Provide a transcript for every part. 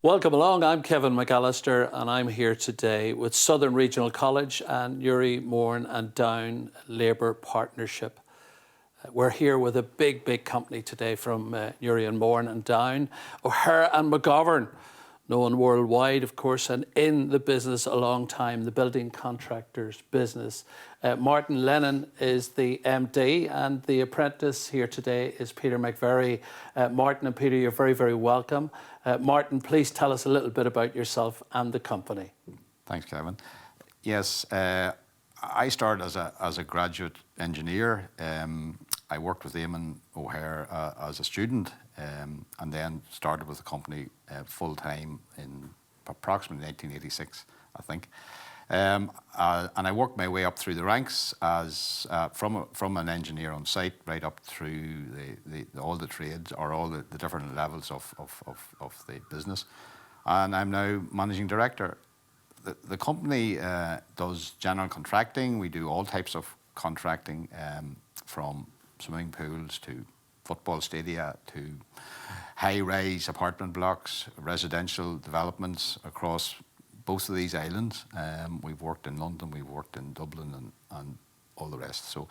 Welcome along. I'm Kevin McAllister and I'm here today with Southern Regional College and Uri, Mourne and Down Labour Partnership. We're here with a big company today from Uri and Mourne and Down, O'Hare and McGovern, known worldwide, of course, and in the business a long time, the building contractors business. Martin Lennon is the MD and the apprentice here today is Peter McVerry. Martin and Peter, you're very welcome. Martin, please tell us a little bit about yourself and the company. Thanks, Kevin. Yes, I started as a graduate engineer. I worked with Eamon O'Hare as a student and then started with the company full-time in approximately 1986, I think. And I worked my way up through the ranks as from an engineer on site right up through all the trades or all the different levels of the business. And I'm now managing director. The company does general contracting. We do all types of contracting from swimming pools to football stadia to high-rise apartment blocks, residential developments across both of these islands. We've worked in London, we've worked in Dublin and all the rest. So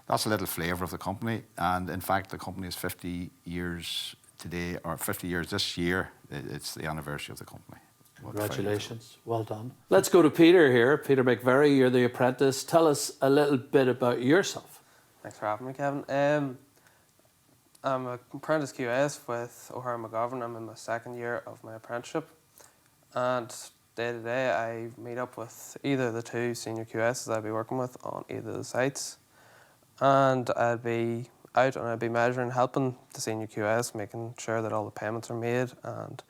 that's a little flavour of the company. And in fact, the company is 50 years today, or 50 years this year. It's the anniversary of the company. Congratulations, well done. Let's go to Peter here. Peter McVerry, you're the apprentice. Tell us a little bit about yourself. Thanks for having me, Kevin. I'm an apprentice QS with O'Hare McGovern. I'm in my second year of my apprenticeship. And day to day, I meet up with either the two senior QSs I'd be working with on either of the sites. And I'd be out and I'd be measuring, helping the senior QS, making sure that all the payments are made and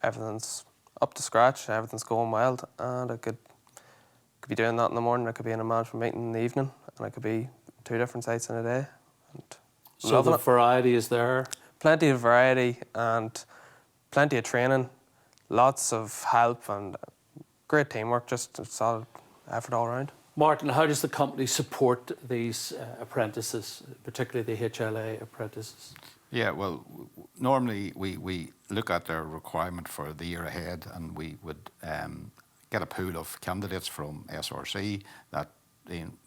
everything's up to scratch, everything's going well. And I could be doing that in the morning, I could be in a management meeting in the evening, and I could be two different sites in a day. And so the variety is there? Plenty of variety and plenty of training, lots of help and great teamwork, just a solid effort all around. Martin, how does the company support these apprentices, particularly the HLA apprentices? Yeah, well, normally we look at their requirement for the year ahead and we would get a pool of candidates from SRC that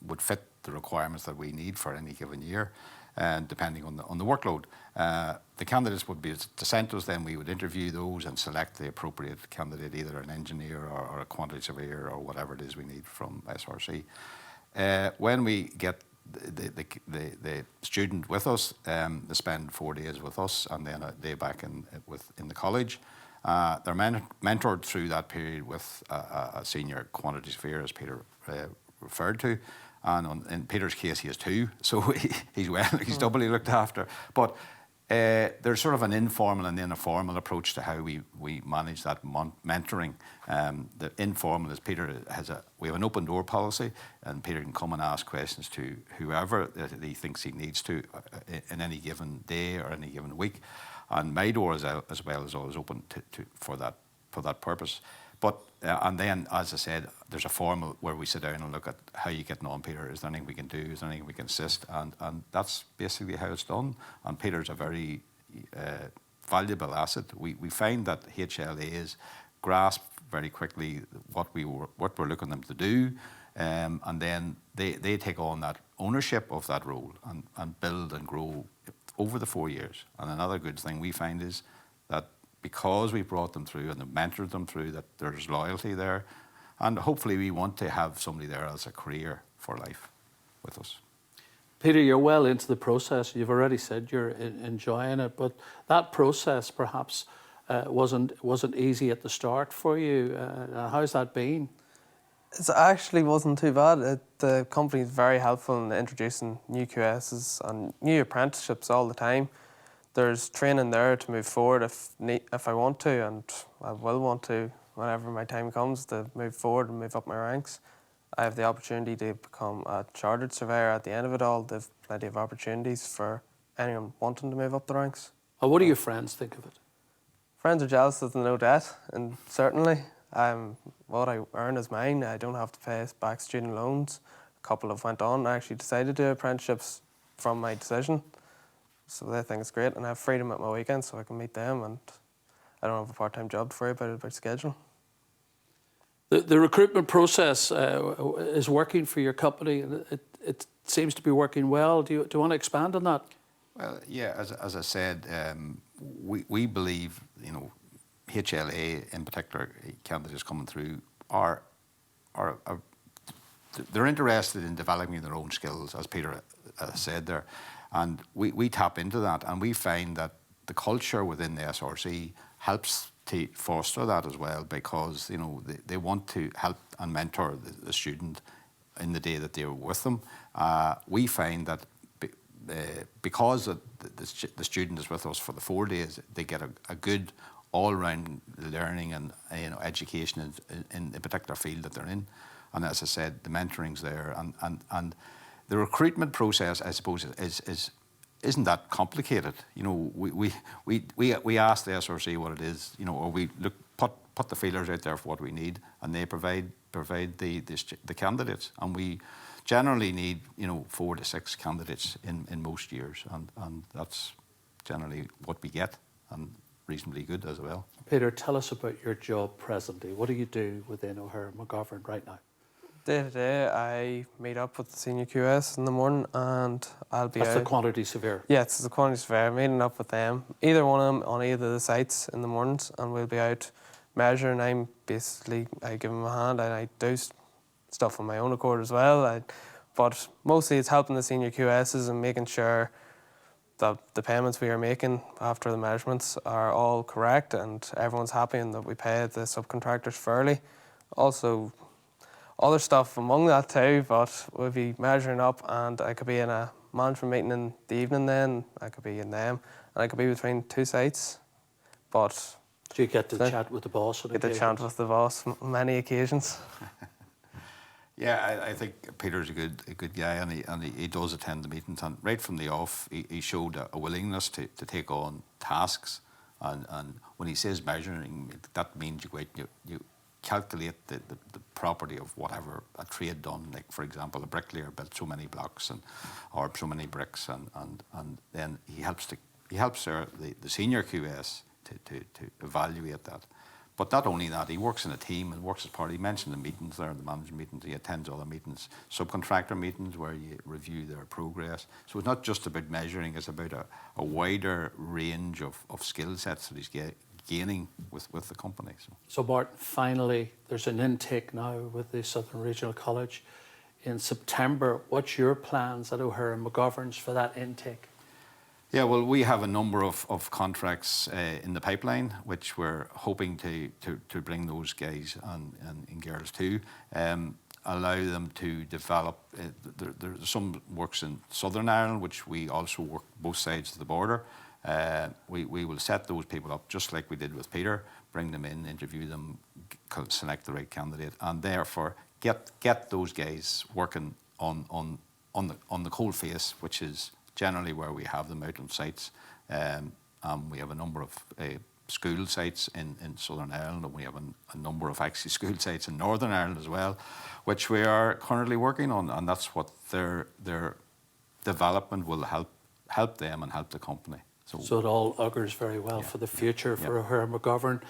would fit the requirements that we need for any given year, and depending on the workload. The candidates would be sent to us, then we would interview those and select the appropriate candidate, either an engineer or a quantity surveyor or whatever it is we need from SRC. When we get the student with us, they spend 4 days with us and then a day back in the college. They're mentored through that period with a senior quantity surveyor, as Peter referred to. And in Peter's case, he has two, so he's doubly looked after. But there's sort of an informal and then a formal approach to how we manage that mentoring. The informal is we have an open door policy, and Peter can come and ask questions to whoever that he thinks he needs to in any given day or any given week. And my door as well is always open for that purpose. But and then, as I said, there's a formal where we sit down and look at how you're getting on, Peter. Is there anything we can do? Is there anything we can assist? And that's basically how it's done. And Peter's a very valuable asset. We find that HLAs grasp very quickly what we're looking them to do, and then they take on that ownership of that role and build and grow over the 4 years. And another good thing we find is that because we brought them through and mentored them through, that there's loyalty there. And hopefully we want to have somebody there as a career for life with us. Peter, you're well into the process. You've already said you're enjoying it, but that process perhaps wasn't easy at the start for you. How's that been? It actually wasn't too bad. The company is very helpful in introducing new QSs and new apprenticeships all the time. There's training there to move forward if I want to, and I will want to whenever my time comes to move forward and move up my ranks. I have the opportunity to become a chartered surveyor at the end of it all. There's plenty of opportunities for anyone wanting to move up the ranks. And what do your friends think of it? Friends are jealous that there's no debt, and certainly what I earn is mine. I don't have to pay back student loans. A couple have went on and actually decided to do apprenticeships from my decision. So they think it's great, and I have freedom at my weekends so I can meet them, and I don't have a part-time job to worry about schedule. The recruitment process is working for your company. It seems to be working well. Do you want to expand on that? Well, yeah, as I said, we believe, HLA in particular, candidates coming through are they're interested in developing their own skills, as Peter said there, and we tap into that, and we find that the culture within the SRC helps to foster that as well, because they want to help and mentor the student in the day that they're with them. We find that because the student is with us for the 4 days, they get a good all-round learning and education in the particular field that they're in. And as I said, the mentoring's there, and the recruitment process, I suppose, isn't that complicated. We ask the SRC what it is, or we put the feelers out there for what we need, and they provide the candidates, and we generally need 4 to 6 candidates in most years, and that's generally what we get, and reasonably good as well. Peter, tell us about your job presently. What do you do within O'Hare McGovern right now? Day to day, I meet up with the senior QS in the morning, and I'll be That's out. the quantity surveyor. Yeah, it's the quantity surveyor. Meeting up with them, either one of them on either of the sites in the mornings, and we'll be out measuring. I give them a hand, and I do stuff on my own accord as well. But mostly it's helping the senior QSs and making sure that the payments we are making after the measurements are all correct and everyone's happy, and that we pay the subcontractors fairly. Also, other stuff among that too, but we'll be measuring up, and I could be in a management meeting in the evening then, I could be in them, and I could be between 2 sites. But Do you get to chat with the boss? Get to chat with the boss on many occasions. Yeah, I think Peter's a good guy, and he does attend the meetings, and right from the off he showed a willingness to take on tasks, and when he says measuring, that means you go out and you calculate the property of whatever a trade done. Like, for example, a bricklayer built so many blocks or so many bricks, and then he helps the senior QS to evaluate that. But not only that, he works in a team and works as part. He mentioned the meetings there, the management meetings. He attends other meetings, subcontractor meetings, where you review their progress. So it's not just about measuring; it's about a wider range of skill sets that he's gaining with the company. So Martin, finally, there's an intake now with the Southern Regional College in September. What's your plans at O'Hare McGovern's for that intake? Yeah, well, we have a number of contracts in the pipeline, which we're hoping to bring those guys and girls to, allow them to develop. There's some works in Southern Ireland, which we also work both sides of the border. We will set those people up just like we did with Peter, bring them in, interview them, select the right candidate, and therefore get those guys working on the coal face, which is generally where we have them out on sites. We have a number of school sites in Southern Ireland, and we have a number of actually school sites in Northern Ireland as well, which we are currently working on, and that's what their development will help them and help the company. So it all augurs very well for the future for O'Hare McGovern.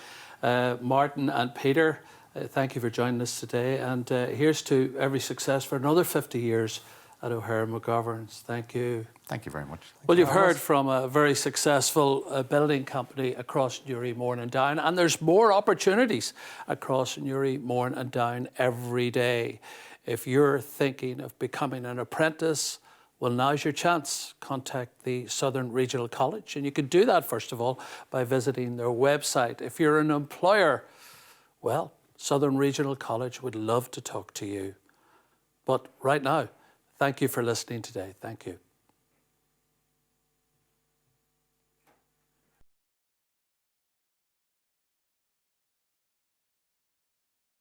Martin and Peter, thank you for joining us today, and here's to every success for another 50 years at O'Hare McGovern's. Thank you. Thank you very much. Well, you've heard from a very successful building company across Newry, Mourne and Down, and there's more opportunities across Newry, Mourne and Down every day. If you're thinking of becoming an apprentice, well, now's your chance. Contact the Southern Regional College, and you can do that, first of all, by visiting their website. If you're an employer, well, Southern Regional College would love to talk to you. But right now, thank you for listening today. Thank you.